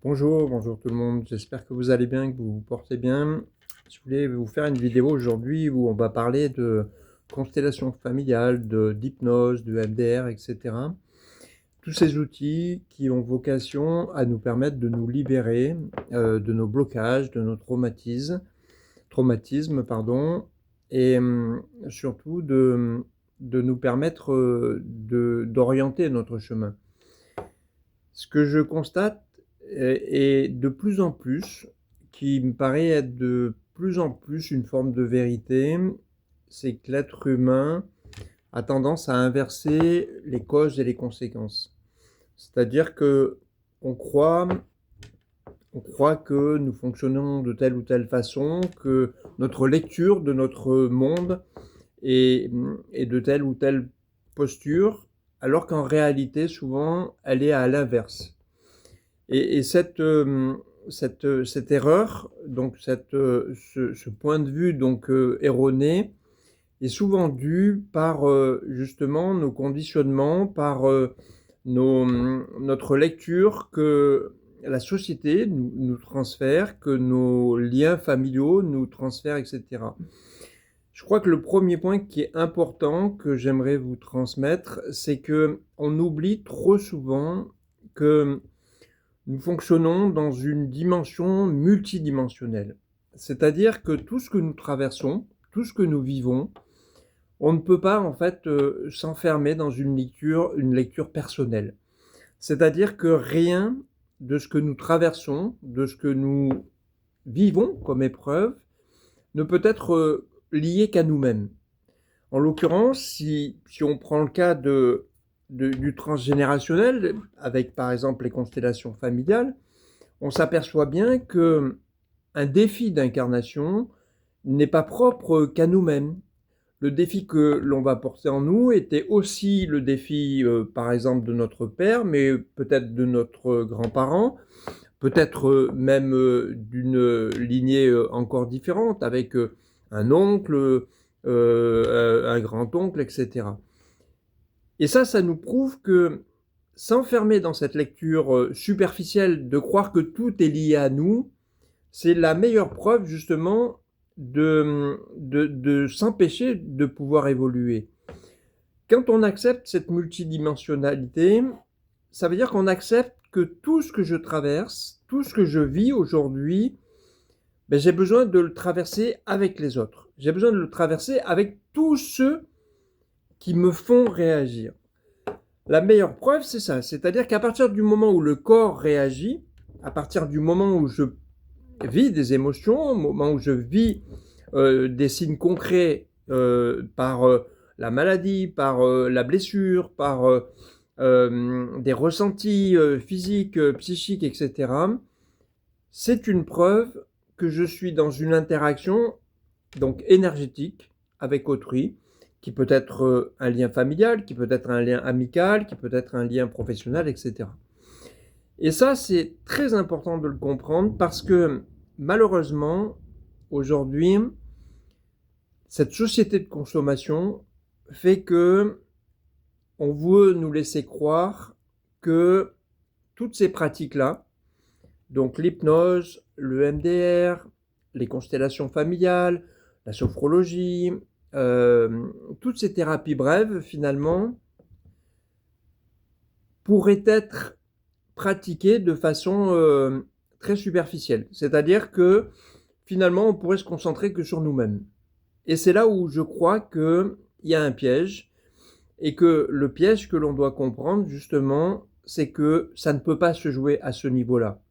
Bonjour, bonjour tout le monde. J'espère que vous allez bien, que vous vous portez bien. Je voulais vous faire une vidéo aujourd'hui où on va parler de constellation familiale, d'hypnose, de MDR, etc. Tous ces outils qui ont vocation à nous permettre de nous libérer de nos blocages, de nos traumatismes, pardon, et surtout de nous permettre d'orienter notre chemin. Ce que je constate est de plus en plus, qui me paraît être de plus en plus une forme de vérité, c'est que l'être humain a tendance à inverser les causes et les conséquences. C'est-à-dire que on croit, on croit que nous fonctionnons de telle ou telle façon, que notre lecture de notre monde est de telle ou telle posture, alors qu'en réalité, souvent, elle est à l'inverse. Et cette erreur, donc ce point de vue donc erroné, est souvent dû par justement nos conditionnements, par notre lecture que la société nous transfère, que nos liens familiaux nous transfèrent, etc. Je crois que le premier point qui est important, que j'aimerais vous transmettre, c'est que on oublie trop souvent que nous fonctionnons dans une dimension multidimensionnelle. C'est-à-dire que tout ce que nous traversons, tout ce que nous vivons, on ne peut pas en fait s'enfermer dans une lecture personnelle. C'est-à-dire que rien de ce que nous traversons, de ce que nous vivons comme épreuve, ne peut être lié qu'à nous-mêmes. En l'occurrence, si on prend le cas du transgénérationnel, avec par exemple les constellations familiales, on s'aperçoit bien que un défi d'incarnation n'est pas propre qu'à nous-mêmes. Le défi que l'on va porter en nous était aussi le défi, par exemple, de notre père, mais peut-être de notre grand-parent, peut-être même d'une lignée encore différente, avec un oncle, un grand-oncle, etc. Et ça nous prouve que s'enfermer dans cette lecture superficielle, de croire que tout est lié à nous, c'est la meilleure preuve justement de s'empêcher de pouvoir évoluer. Quand on accepte cette multidimensionnalité, ça veut dire qu'on accepte que tout ce que je traverse, tout ce que je vis aujourd'hui, ben, j'ai besoin de le traverser avec les autres. J'ai besoin de le traverser avec tous ceux qui me font réagir. La meilleure preuve, c'est ça. C'est-à-dire qu'à partir du moment où le corps réagit, à partir du moment où je vis des émotions, au moment où je vis des signes concrets par la maladie, par la blessure, par des ressentis physiques, psychiques, etc., c'est une preuve que je suis dans une interaction donc énergétique avec autrui, qui peut être un lien familial, qui peut être un lien amical, qui peut être un lien professionnel, etc. Et ça, c'est très important de le comprendre parce que malheureusement, aujourd'hui, cette société de consommation fait que on veut nous laisser croire que toutes ces pratiques-là, donc l'hypnose, le MDR, les constellations familiales, la sophrologie, toutes ces thérapies brèves, finalement, pourraient être pratiquées de façon très superficielle. C'est-à-dire que finalement, on pourrait se concentrer que sur nous-mêmes. Et c'est là où je crois qu'il y a un piège, et que le piège que l'on doit comprendre, justement, c'est que ça ne peut pas se jouer à ce niveau-là.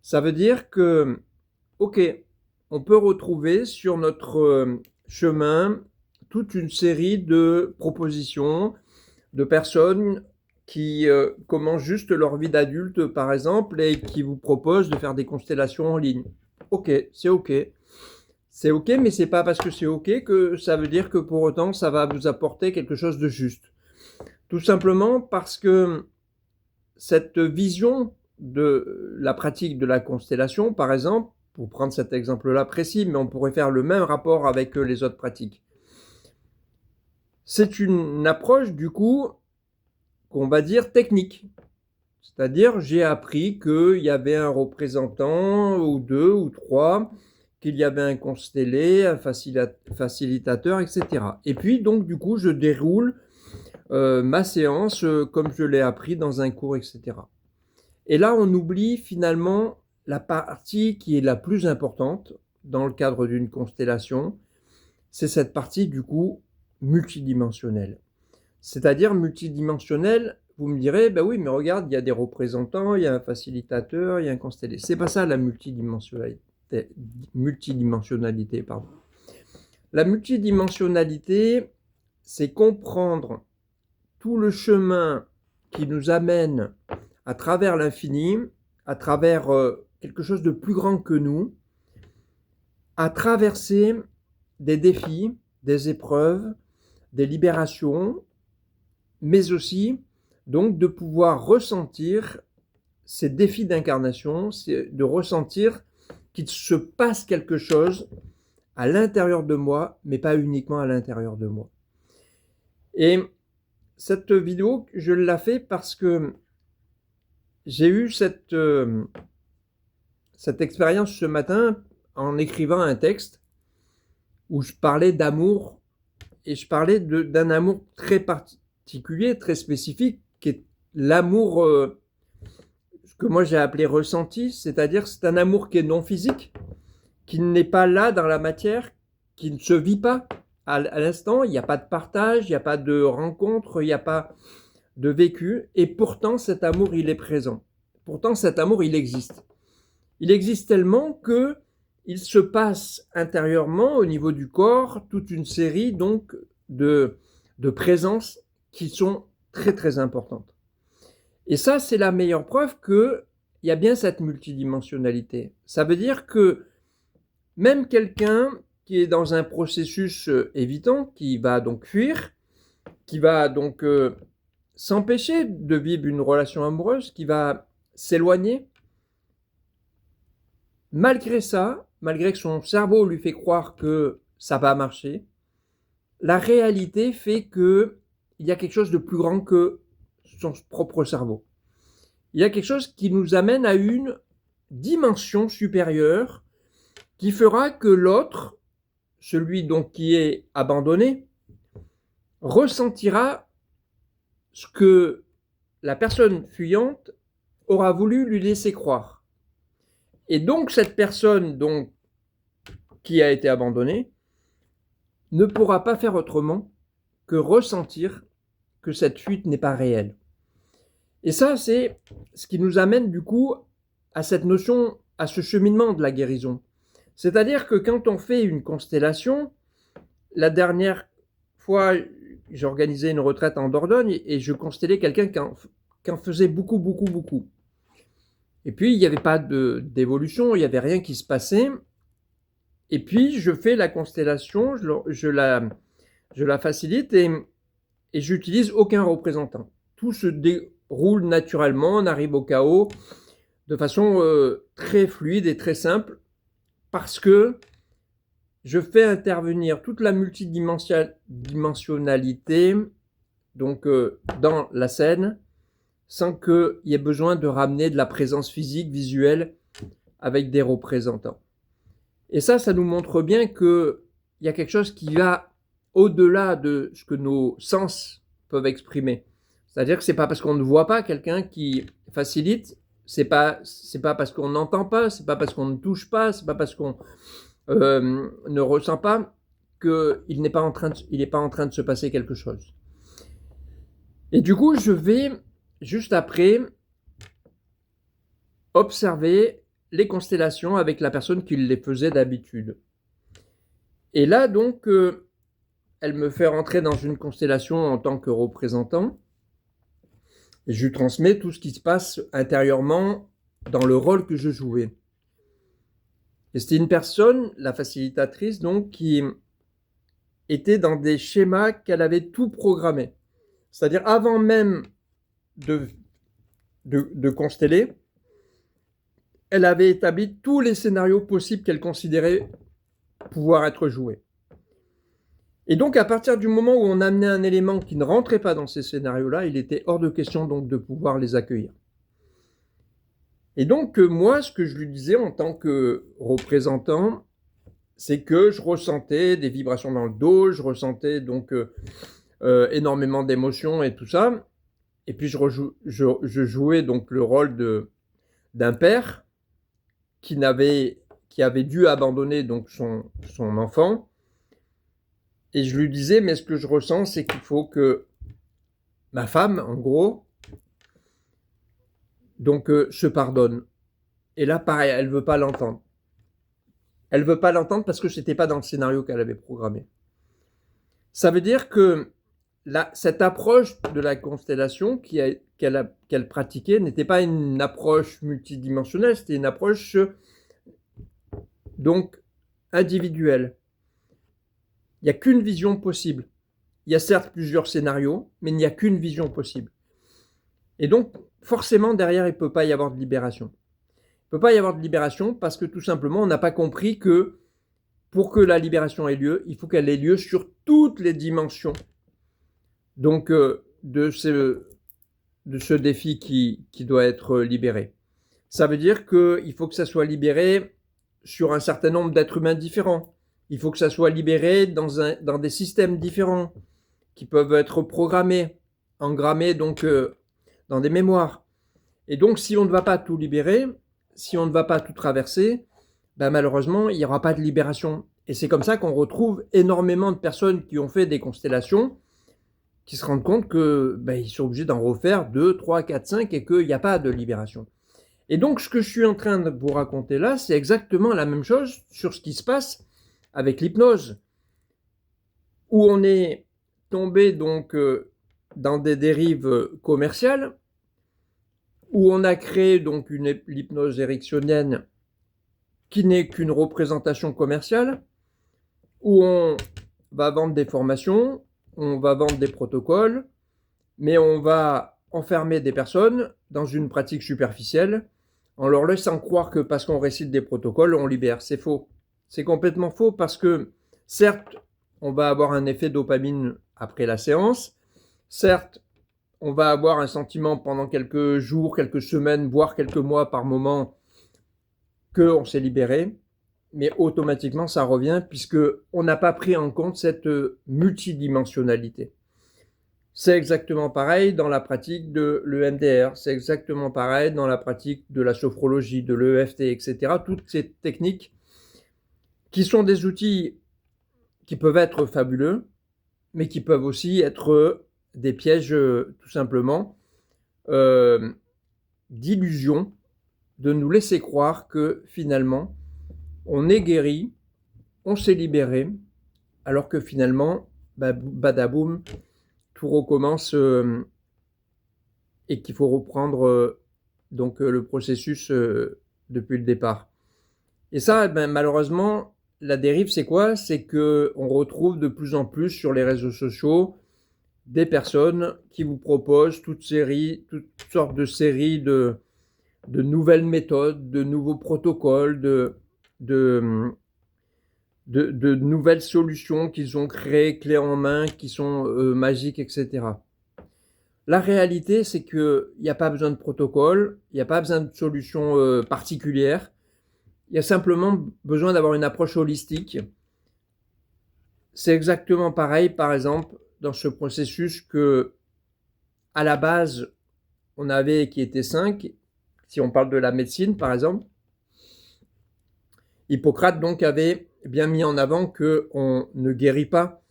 Ça veut dire que, ok, on peut retrouver sur notre chemin toute une série de propositions de personnes qui commencent juste leur vie d'adulte, par exemple, et qui vous proposent de faire des constellations en ligne. Ok, c'est ok. C'est ok, mais c'est pas parce que c'est ok que ça veut dire que pour autant ça va vous apporter quelque chose de juste. Tout simplement parce que cette vision de la pratique de la constellation, par exemple, pour prendre cet exemple-là précis, mais on pourrait faire le même rapport avec les autres pratiques. C'est une approche, du coup, qu'on va dire technique. C'est-à-dire, j'ai appris qu'il y avait un représentant, ou deux, ou trois, qu'il y avait un constellé, un facilitateur, etc. Et puis, donc, du coup, je déroule ma séance comme je l'ai appris dans un cours, etc. Et là, on oublie finalement la partie qui est la plus importante dans le cadre d'une constellation, c'est cette partie, du coup, multidimensionnelle. C'est-à-dire multidimensionnelle, vous me direz, ben oui, mais regarde, il y a des représentants, il y a un facilitateur, il y a un constellé. C'est pas ça la multidimensionnalité, pardon. La multidimensionnalité, c'est comprendre tout le chemin qui nous amène à travers l'infini, à travers quelque chose de plus grand que nous, à traverser des défis, des épreuves, des libérations, mais aussi donc de pouvoir ressentir ces défis d'incarnation, de ressentir qu'il se passe quelque chose à l'intérieur de moi, mais pas uniquement à l'intérieur de moi. Et cette vidéo, je l'ai fait parce que j'ai eu cette expérience ce matin en écrivant un texte où je parlais d'amour, et je parlais d'un amour très particulier, très spécifique, qui est l'amour que moi j'ai appelé ressenti, c'est-à-dire c'est un amour qui est non physique, qui n'est pas là dans la matière, qui ne se vit pas à l'instant, il n'y a pas de partage, il n'y a pas de rencontre, il n'y a pas de vécu, et pourtant cet amour il est présent. Pourtant cet amour il existe. Il existe tellement que il se passe intérieurement au niveau du corps toute une série donc de présences qui sont très très importantes. Et ça, c'est la meilleure preuve qu'il y a bien cette multidimensionnalité. Ça veut dire que même quelqu'un qui est dans un processus évitant, qui va donc fuir, qui va donc s'empêcher de vivre une relation amoureuse, qui va s'éloigner, malgré ça, malgré que son cerveau lui fait croire que ça va marcher, la réalité fait qu'il y a quelque chose de plus grand que son propre cerveau. Il y a quelque chose qui nous amène à une dimension supérieure qui fera que l'autre, celui donc qui est abandonné, ressentira ce que la personne fuyante aura voulu lui laisser croire. Et donc cette personne donc, qui a été abandonnée ne pourra pas faire autrement que ressentir que cette fuite n'est pas réelle. Et ça, c'est ce qui nous amène du coup à cette notion, à ce cheminement de la guérison. C'est-à-dire que quand on fait une constellation, la dernière fois, j'ai organisé une retraite en Dordogne et je constellais quelqu'un qui en faisait beaucoup, beaucoup, beaucoup. Et puis, il n'y avait pas d'évolution, il n'y avait rien qui se passait. Et puis, je fais la constellation, je la facilite et j'utilise aucun représentant. Tout se déroule naturellement, on arrive au chaos de façon très fluide et très simple parce que je fais intervenir toute la multidimensionnalité donc, dans la scène sans qu'il y ait besoin de ramener de la présence physique, visuelle avec des représentants. Et ça nous montre bien qu'il y a quelque chose qui va au-delà de ce que nos sens peuvent exprimer. C'est-à-dire que c'est pas parce qu'on ne voit pas quelqu'un qui facilite, c'est pas parce qu'on n'entend pas, c'est pas parce qu'on ne touche pas, c'est pas parce qu'on ne ressent pas qu'il n'est pas en train de se passer quelque chose. Et du coup, je vais juste après observer les constellations avec la personne qui les faisait d'habitude. Et là, donc, elle me fait rentrer dans une constellation en tant que représentant. Et je lui transmets tout ce qui se passe intérieurement dans le rôle que je jouais. Et c'était une personne, la facilitatrice, donc, qui était dans des schémas qu'elle avait tout programmé. C'est-à-dire, avant même de consteller, elle avait établi tous les scénarios possibles qu'elle considérait pouvoir être joués. Et donc, à partir du moment où on amenait un élément qui ne rentrait pas dans ces scénarios-là, il était hors de question donc de pouvoir les accueillir. Et donc, moi, ce que je lui disais en tant que représentant, c'est que je ressentais des vibrations dans le dos, je ressentais donc énormément d'émotions et tout ça. Et puis, je jouais donc le rôle d'un père qui avait dû abandonner donc son enfant. Et je lui disais, mais ce que je ressens, c'est qu'il faut que ma femme, en gros, donc se pardonne. Et là, pareil, elle veut pas l'entendre. Elle veut pas l'entendre parce que c'était pas dans le scénario qu'elle avait programmé. Ça veut dire que cette approche de la constellation qu'elle pratiquait n'était pas une approche multidimensionnelle, c'était une approche donc individuelle. Il n'y a qu'une vision possible. Il y a certes plusieurs scénarios, mais il n'y a qu'une vision possible. Et donc, forcément, derrière, il ne peut pas y avoir de libération. Il ne peut pas y avoir de libération parce que tout simplement, on n'a pas compris que pour que la libération ait lieu, il faut qu'elle ait lieu sur toutes les dimensions. Donc, de ce défi qui doit être libéré. Ça veut dire qu'il faut que ça soit libéré sur un certain nombre d'êtres humains différents. Il faut que ça soit libéré dans des systèmes différents qui peuvent être programmés, engrammés donc dans des mémoires. Et donc, si on ne va pas tout libérer, si on ne va pas tout traverser, ben malheureusement, il n'y aura pas de libération. Et c'est comme ça qu'on retrouve énormément de personnes qui ont fait des constellations, qui se rendent compte que ils sont obligés d'en refaire 2, 3, 4, 5 et qu'il n'y a pas de libération. Et donc, ce que je suis en train de vous raconter là, c'est exactement la même chose sur ce qui se passe avec l'hypnose, où on est tombé donc dans des dérives commerciales, où on a créé donc l'hypnose ericksonienne qui n'est qu'une représentation commerciale, où on va vendre des formations, on va vendre des protocoles, mais on va enfermer des personnes dans une pratique superficielle en leur laissant croire que parce qu'on récite des protocoles, on libère. C'est faux. C'est complètement faux parce que, certes, on va avoir un effet dopamine après la séance. Certes, on va avoir un sentiment pendant quelques jours, quelques semaines, voire quelques mois par moment qu'on s'est libéré. Mais automatiquement, ça revient puisqu'on n'a pas pris en compte cette multidimensionnalité. C'est exactement pareil dans la pratique de l'EMDR, c'est exactement pareil dans la pratique de la sophrologie, de l'EFT, etc. Toutes ces techniques qui sont des outils qui peuvent être fabuleux, mais qui peuvent aussi être des pièges tout simplement d'illusion, de nous laisser croire que finalement on est guéri, on s'est libéré, alors que finalement, badaboum, tout recommence et qu'il faut reprendre donc le processus depuis le départ. Et ça, malheureusement, la dérive, c'est quoi? C'est qu'on retrouve de plus en plus sur les réseaux sociaux des personnes qui vous proposent toutes sortes de séries de nouvelles méthodes, de nouveaux protocoles, de nouvelles solutions qu'ils ont créées, clés en main, qui sont magiques, etc. La réalité, c'est qu'il n'y a pas besoin de protocole, il n'y a pas besoin de solutions particulières. Il y a simplement besoin d'avoir une approche holistique. C'est exactement pareil, par exemple, dans ce processus que, à la base, on avait qui était 5. Si on parle de la médecine, par exemple, Hippocrate donc avait bien mis en avant qu'on ne guérit pas,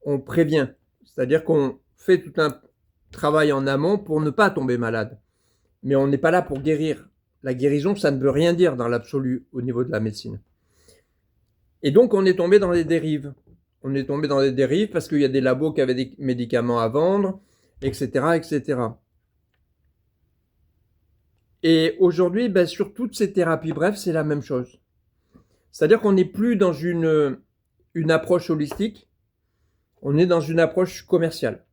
on prévient. C'est-à-dire qu'on fait tout un travail en amont pour ne pas tomber malade. Mais on n'est pas là pour guérir. La guérison, ça ne veut rien dire dans l'absolu au niveau de la médecine. Et donc, on est tombé dans les dérives. On est tombé dans les dérives parce qu'il y a des labos qui avaient des médicaments à vendre, etc., etc. Et aujourd'hui, sur toutes ces thérapies brèves, c'est la même chose. C'est-à-dire qu'on n'est plus dans une approche holistique, on est dans une approche commerciale.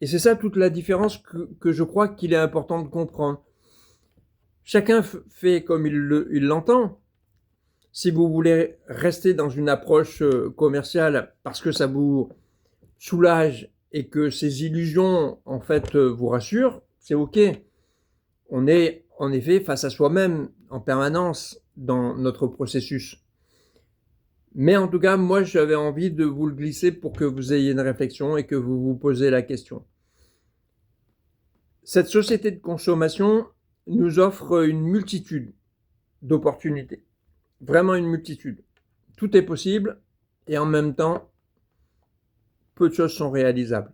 Et c'est ça toute la différence que je crois qu'il est important de comprendre. Chacun fait comme il l'entend. Si vous voulez rester dans une approche commerciale parce que ça vous soulage et que ces illusions, en fait, vous rassurent, c'est OK. On est en effet, face à soi-même en permanence dans notre processus. Mais en tout cas, moi, j'avais envie de vous le glisser pour que vous ayez une réflexion et que vous vous posez la question. Cette société de consommation nous offre une multitude d'opportunités. Vraiment une multitude. Tout est possible et en même temps, peu de choses sont réalisables.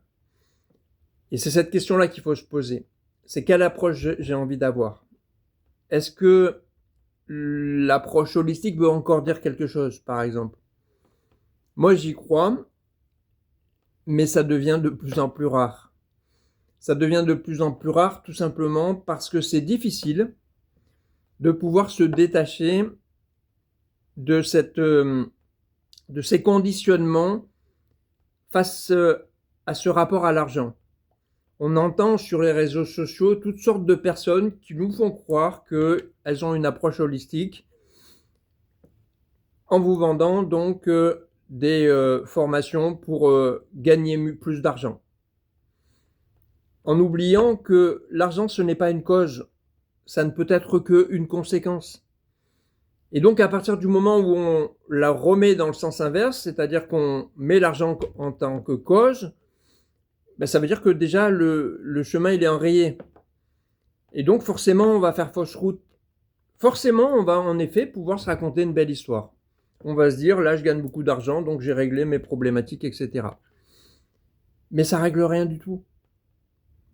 Et c'est cette question-là qu'il faut se poser. C'est quelle approche j'ai envie d'avoir? Est-ce que l'approche holistique veut encore dire quelque chose, par exemple? Moi, j'y crois, mais ça devient de plus en plus rare. Ça devient de plus en plus rare tout simplement parce que c'est difficile de pouvoir se détacher de ces conditionnements face à ce rapport à l'argent. On entend sur les réseaux sociaux toutes sortes de personnes qui nous font croire qu'elles ont une approche holistique en vous vendant donc des formations pour gagner plus d'argent. En oubliant que l'argent, ce n'est pas une cause, ça ne peut être qu'une conséquence. Et donc, à partir du moment où on la remet dans le sens inverse, c'est-à-dire qu'on met l'argent en tant que cause, ben ça veut dire que déjà le chemin il est enrayé. Et donc, forcément, on va faire fausse route. Forcément, on va en effet pouvoir se raconter une belle histoire. On va se dire, là, je gagne beaucoup d'argent, donc j'ai réglé mes problématiques, etc. Mais ça règle rien du tout.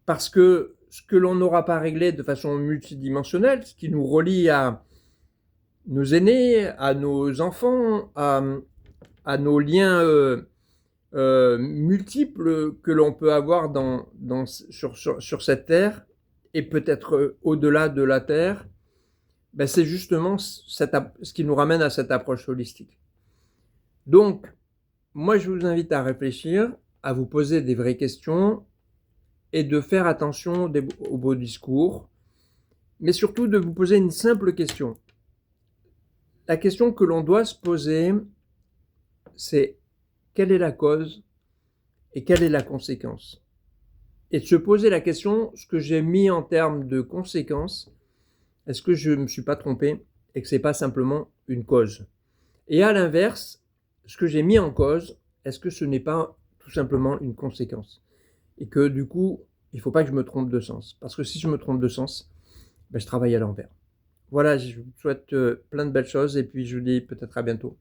Parce que ce que l'on n'aura pas réglé de façon multidimensionnelle, ce qui nous relie à nos aînés, à nos enfants, à nos liens multiples que l'on peut avoir sur cette terre, et peut-être au-delà de la terre, ben c'est justement ce qui nous ramène à cette approche holistique. Donc, moi je vous invite à réfléchir, à vous poser des vraies questions, et de faire attention aux beaux discours, mais surtout de vous poser une simple question. La question que l'on doit se poser, c'est quelle est la cause et quelle est la conséquence? Et de se poser la question, ce que j'ai mis en termes de conséquences, est-ce que je ne me suis pas trompé et que ce n'est pas simplement une cause? Et à l'inverse, ce que j'ai mis en cause, est-ce que ce n'est pas tout simplement une conséquence? Et que du coup, il ne faut pas que je me trompe de sens. Parce que si je me trompe de sens, ben, je travaille à l'envers. Voilà, je vous souhaite plein de belles choses et puis je vous dis peut-être à bientôt.